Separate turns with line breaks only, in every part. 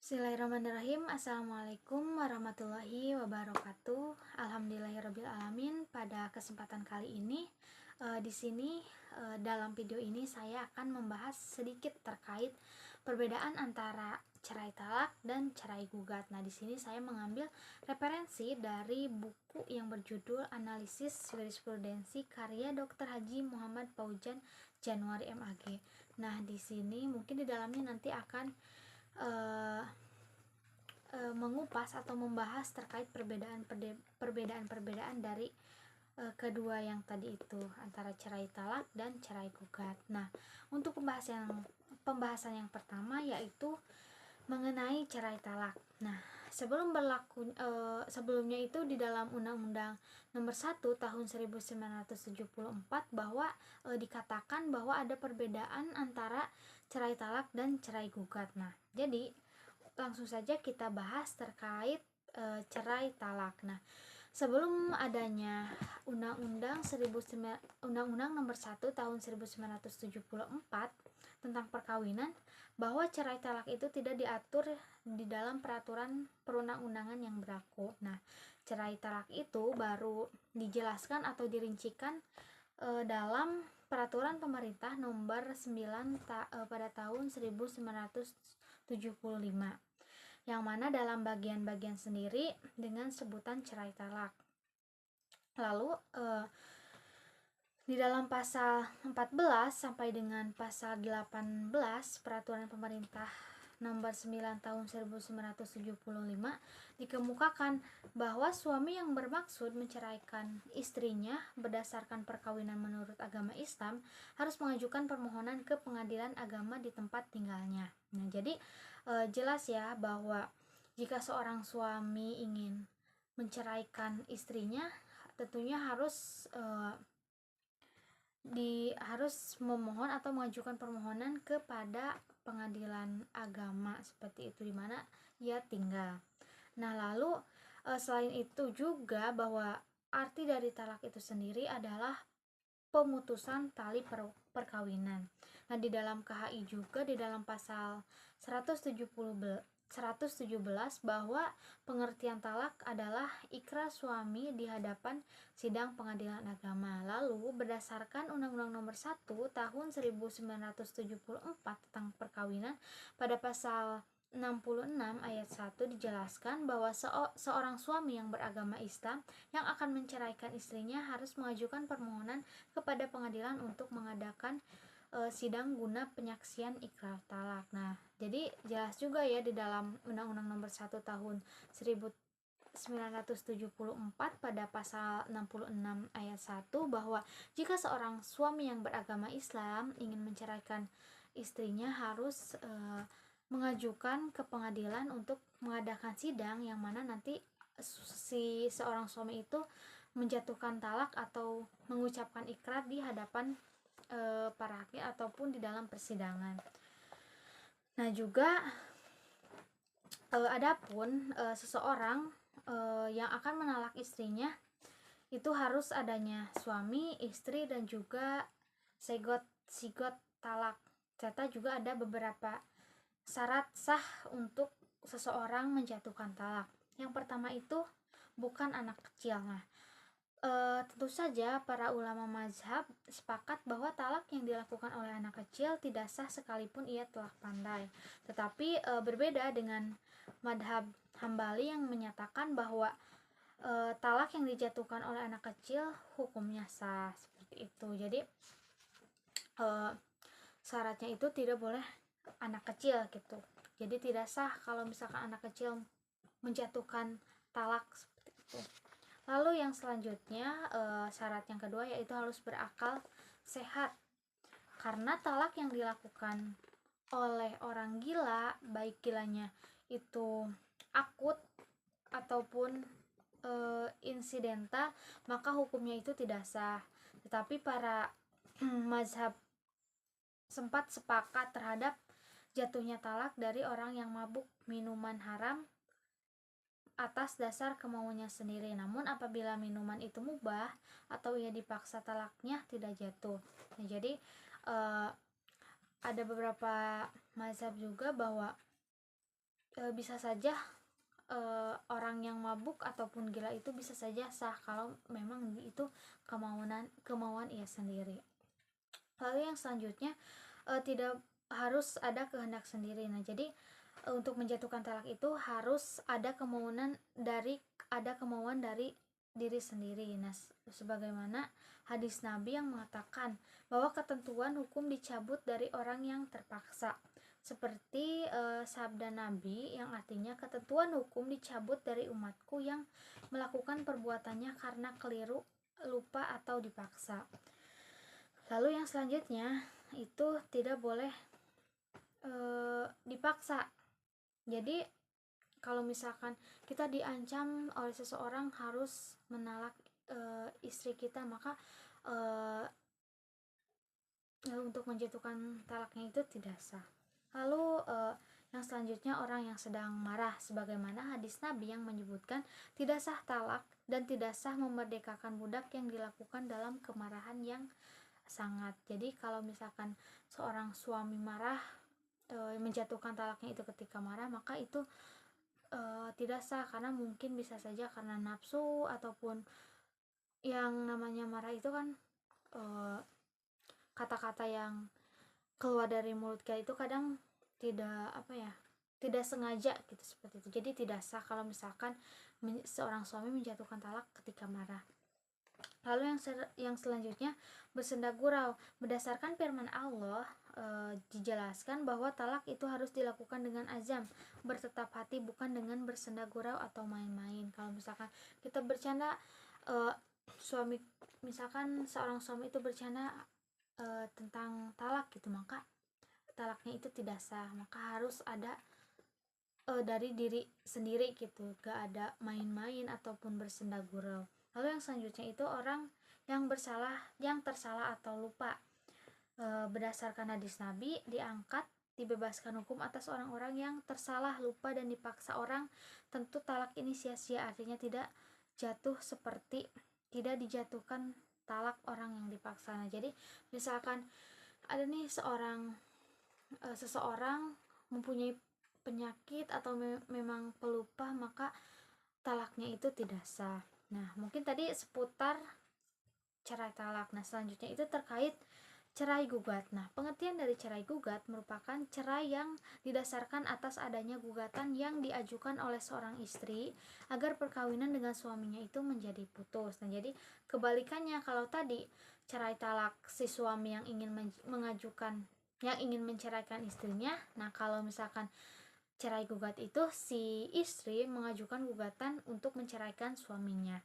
Bismillahirrahmanirrahim. Assalamualaikum warahmatullahi wabarakatuh. Alhamdulillahirobbilalamin. Pada kesempatan kali ini, di sini dalam video ini saya akan membahas sedikit terkait perbedaan antara cerai talak dan cerai gugat. Nah, di sini saya mengambil referensi dari buku yang berjudul Analisis Jurisprudensi karya Dr. Haji Muhammad Faujan Januari MAG. Nah, di sini mungkin di dalamnya nanti akan mengupas atau membahas terkait perbedaan dari kedua yang tadi itu antara cerai talak dan cerai gugat. Nah, untuk pembahasan yang pertama yaitu mengenai cerai talak. Nah, sebelumnya itu di dalam Undang-Undang Nomor 1 Tahun 1974 bahwa dikatakan bahwa ada perbedaan antara cerai talak dan cerai gugat. Nah, jadi langsung saja kita bahas terkait cerai talak. Nah, sebelum adanya Undang-Undang Nomor 1 Tahun 1974 tentang perkawinan, bahwa cerai talak itu tidak diatur di dalam peraturan perundang-undangan yang berlaku. Nah, cerai talak itu baru dijelaskan atau dirincikan dalam peraturan pemerintah nomor 9 pada tahun 1975, yang mana dalam bagian-bagian sendiri dengan sebutan cerai talak. Lalu di dalam pasal 14 sampai dengan pasal 18 peraturan pemerintah nomor 9 tahun 1975 dikemukakan bahwa suami yang bermaksud menceraikan istrinya berdasarkan perkawinan menurut agama Islam harus mengajukan permohonan ke pengadilan agama di tempat tinggalnya. Nah, jadi jelas ya bahwa jika seorang suami ingin menceraikan istrinya, tentunya harus memohon atau mengajukan permohonan kepada pengadilan agama seperti itu, di mana ia tinggal. Nah, lalu selain itu juga bahwa arti dari talak itu sendiri adalah pemutusan tali perkawinan. Nah, di dalam KHI juga di dalam pasal 117 bahwa pengertian talak adalah ikrar suami di hadapan sidang pengadilan agama. Lalu berdasarkan Undang-Undang Nomor 1 Tahun 1974 tentang perkawinan, pada pasal 66 ayat 1 dijelaskan bahwa seorang suami yang beragama Islam yang akan menceraikan istrinya harus mengajukan permohonan kepada pengadilan untuk mengadakan sidang guna penyaksian ikrar talak. Nah, jadi jelas juga ya di dalam Undang-Undang Nomor 1 Tahun 1974 pada pasal 66 ayat 1 bahwa jika seorang suami yang beragama Islam ingin menceraikan istrinya harus mengajukan ke pengadilan untuk mengadakan sidang, yang mana nanti si seorang suami itu menjatuhkan talak atau mengucapkan ikrar di hadapan para hakim ataupun di dalam persidangan. Nah, juga adapun seseorang yang akan menalak istrinya itu harus adanya suami, istri, dan juga sigot talak, serta juga ada beberapa syarat sah untuk seseorang menjatuhkan talak. Yang pertama itu bukan anak kecil. Nah, tentu saja para ulama mazhab sepakat bahwa talak yang dilakukan oleh anak kecil tidak sah sekalipun ia telah pandai. Tetapi berbeda dengan madhab Hambali yang menyatakan bahwa talak yang dijatuhkan oleh anak kecil hukumnya sah, seperti itu. Jadi syaratnya itu tidak boleh anak kecil gitu. Jadi tidak sah kalau misalkan anak kecil menjatuhkan talak, seperti itu. Lalu yang selanjutnya syarat yang kedua yaitu harus berakal sehat, karena talak yang dilakukan oleh orang gila, baik gilanya itu akut ataupun insidental, maka hukumnya itu tidak sah. Tetapi para mazhab sempat sepakat terhadap jatuhnya talak dari orang yang mabuk minuman haram atas dasar kemauannya sendiri. Namun apabila minuman itu mubah atau ia dipaksa, talaknya tidak jatuh. Nah, jadi ada beberapa mazhab juga bahwa bisa saja orang yang mabuk ataupun gila itu bisa saja sah kalau memang itu kemauan ia sendiri. Lalu yang selanjutnya, tidak harus ada kehendak sendiri. Nah, jadi untuk menjatuhkan talak itu harus ada kemauan dari diri sendiri. Nah, sebagaimana hadis Nabi yang mengatakan bahwa ketentuan hukum dicabut dari orang yang terpaksa. Seperti sabda Nabi yang artinya ketentuan hukum dicabut dari umatku yang melakukan perbuatannya karena keliru, lupa atau dipaksa. Lalu yang selanjutnya itu tidak boleh dipaksa. Jadi kalau misalkan kita diancam oleh seseorang harus menalak istri kita, maka untuk menjatuhkan talaknya itu tidak sah. Lalu yang selanjutnya orang yang sedang marah, sebagaimana hadis Nabi yang menyebutkan tidak sah talak dan tidak sah memerdekakan budak yang dilakukan dalam kemarahan yang sangat. Jadi kalau misalkan seorang suami marah, menjatuhkan talaknya itu ketika marah, maka itu tidak sah, karena mungkin bisa saja karena nafsu, ataupun yang namanya marah itu kan kata-kata yang keluar dari mulut kita itu kadang tidak sengaja gitu, seperti itu. Jadi tidak sah kalau misalkan seorang suami menjatuhkan talak ketika marah. Lalu yang selanjutnya bersenda gurau. Berdasarkan firman Allah dijelaskan bahwa talak itu harus dilakukan dengan azam, bertetap hati, bukan dengan bersenda gurau atau main-main. Kalau misalkan kita bercanda, misalkan seorang suami itu bercanda tentang talak gitu, maka talaknya itu tidak sah, maka harus ada dari diri sendiri gitu, gak ada main-main ataupun bersenda gurau. Lalu yang selanjutnya itu orang yang tersalah atau lupa. Berdasarkan hadis Nabi, dibebaskan hukum atas orang-orang yang tersalah, lupa, dan dipaksa orang. Tentu talak ini sia-sia, artinya tidak dijatuhkan talak orang yang dipaksa. Nah, jadi misalkan ada nih seseorang mempunyai penyakit atau memang pelupa, maka talaknya itu tidak sah. Nah, mungkin tadi seputar cerai talak. Nah, selanjutnya itu terkait cerai gugat. Nah, pengertian dari cerai gugat merupakan cerai yang didasarkan atas adanya gugatan yang diajukan oleh seorang istri agar perkawinan dengan suaminya itu menjadi putus. Nah, jadi kebalikannya, kalau tadi cerai talak si suami yang ingin menceraikan istrinya. Nah, kalau misalkan cerai gugat itu si istri mengajukan gugatan untuk menceraikan suaminya.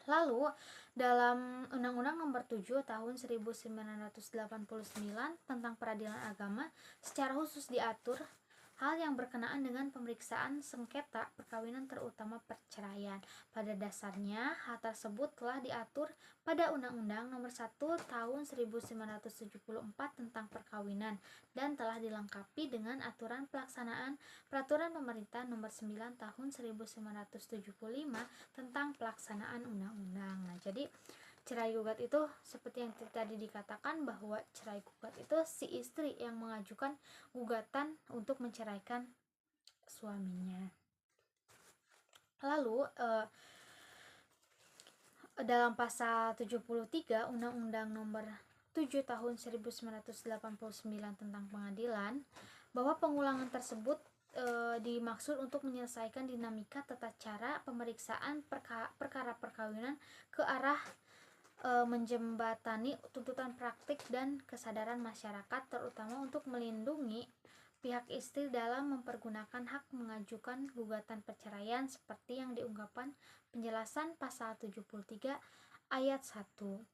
Lalu dalam Undang-Undang Nomor 7 Tahun 1989 tentang Peradilan Agama secara khusus diatur hal yang berkenaan dengan pemeriksaan sengketa perkawinan, terutama perceraian. Pada dasarnya, hal tersebut telah diatur pada Undang-Undang Nomor 1 Tahun 1974 tentang perkawinan dan telah dilengkapi dengan aturan pelaksanaan Peraturan Pemerintah Nomor 9 Tahun 1975 tentang pelaksanaan undang-undang. Nah, jadi cerai gugat itu seperti yang tadi dikatakan, bahwa cerai gugat itu si istri yang mengajukan gugatan untuk menceraikan suaminya. Lalu dalam pasal 73 Undang-Undang Nomor 7 Tahun 1989 tentang pengadilan, bahwa pengulangan tersebut dimaksud untuk menyelesaikan dinamika tata cara pemeriksaan perkara perkawinan ke arah menjembatani tuntutan praktik dan kesadaran masyarakat, terutama untuk melindungi pihak istri dalam mempergunakan hak mengajukan gugatan perceraian seperti yang diungkapkan penjelasan pasal 73 ayat 1.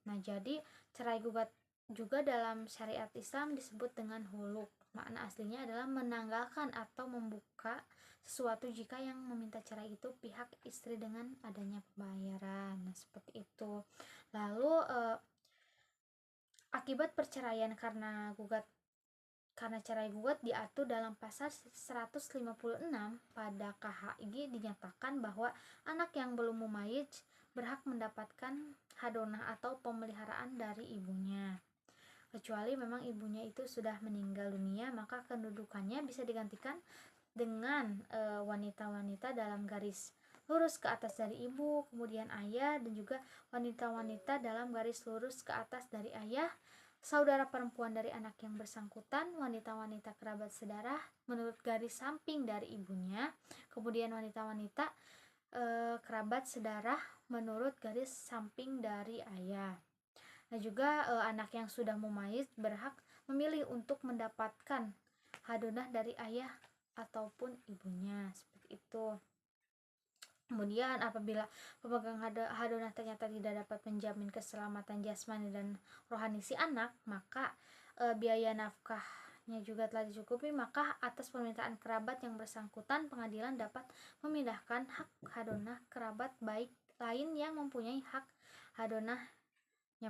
Nah, jadi cerai gugat juga dalam syariat Islam disebut dengan huluk. Makna aslinya adalah menanggalkan atau membuka sesuatu jika yang meminta cerai itu pihak istri dengan adanya pembayaran. Nah, seperti itu. Lalu akibat perceraian karena cerai gugat diatur dalam pasal 156 pada KHG, dinyatakan bahwa anak yang belum mumayyiz berhak mendapatkan hadonah atau pemeliharaan dari ibunya. Kecuali memang ibunya itu sudah meninggal dunia, maka kedudukannya bisa digantikan dengan wanita-wanita dalam garis lurus ke atas dari ibu, kemudian ayah, dan juga wanita-wanita dalam garis lurus ke atas dari ayah, saudara perempuan dari anak yang bersangkutan, wanita-wanita kerabat sedarah menurut garis samping dari ibunya, kemudian wanita-wanita kerabat sedarah menurut garis samping dari ayah. Nah juga anak yang sudah mumayyiz berhak memilih untuk mendapatkan hadonah dari ayah ataupun ibunya, seperti itu. Kemudian apabila pemegang hadonah ternyata tidak dapat menjamin keselamatan jasmani dan rohani si anak, maka biaya nafkahnya juga telah dicukupi, maka atas permintaan kerabat yang bersangkutan pengadilan dapat memindahkan hak hadonah kerabat baik lain yang mempunyai hak hadonah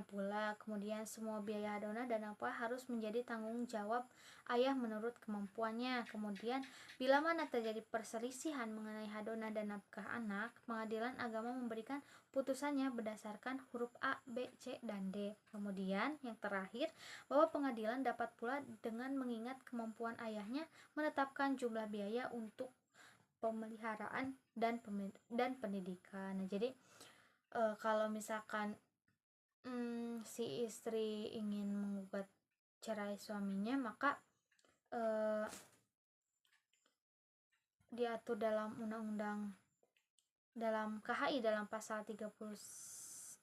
pula. Kemudian semua biaya hadonah dan nafkah harus menjadi tanggung jawab ayah menurut kemampuannya. Kemudian bila mana terjadi perselisihan mengenai hadonah dan nafkah anak, pengadilan agama memberikan putusannya berdasarkan huruf A, B, C, dan D. Kemudian yang terakhir, bahwa pengadilan dapat pula dengan mengingat kemampuan ayahnya menetapkan jumlah biaya untuk pemeliharaan dan pendidikan. Nah, jadi kalau misalkan si istri ingin menggugat cerai suaminya, maka diatur dalam undang-undang, dalam KHI, dalam pasal 132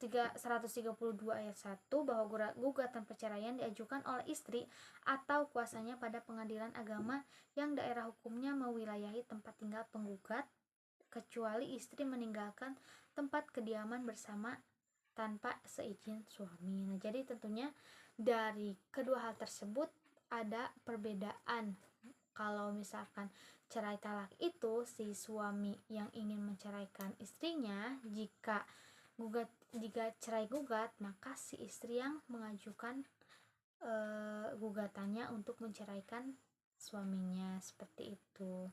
ayat 1 bahwa gugatan perceraian diajukan oleh istri atau kuasanya pada pengadilan agama yang daerah hukumnya mewilayahi tempat tinggal penggugat, kecuali istri meninggalkan tempat kediaman bersama tanpa seizin suami. Nah, jadi tentunya dari kedua hal tersebut ada perbedaan. Kalau misalkan cerai talak itu si suami yang ingin menceraikan istrinya, jika cerai gugat, maka si istri yang mengajukan gugatannya untuk menceraikan suaminya, seperti itu.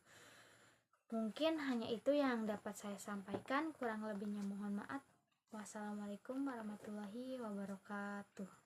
Mungkin hanya itu yang dapat saya sampaikan, kurang lebihnya mohon maaf. Wassalamualaikum warahmatullahi wabarakatuh.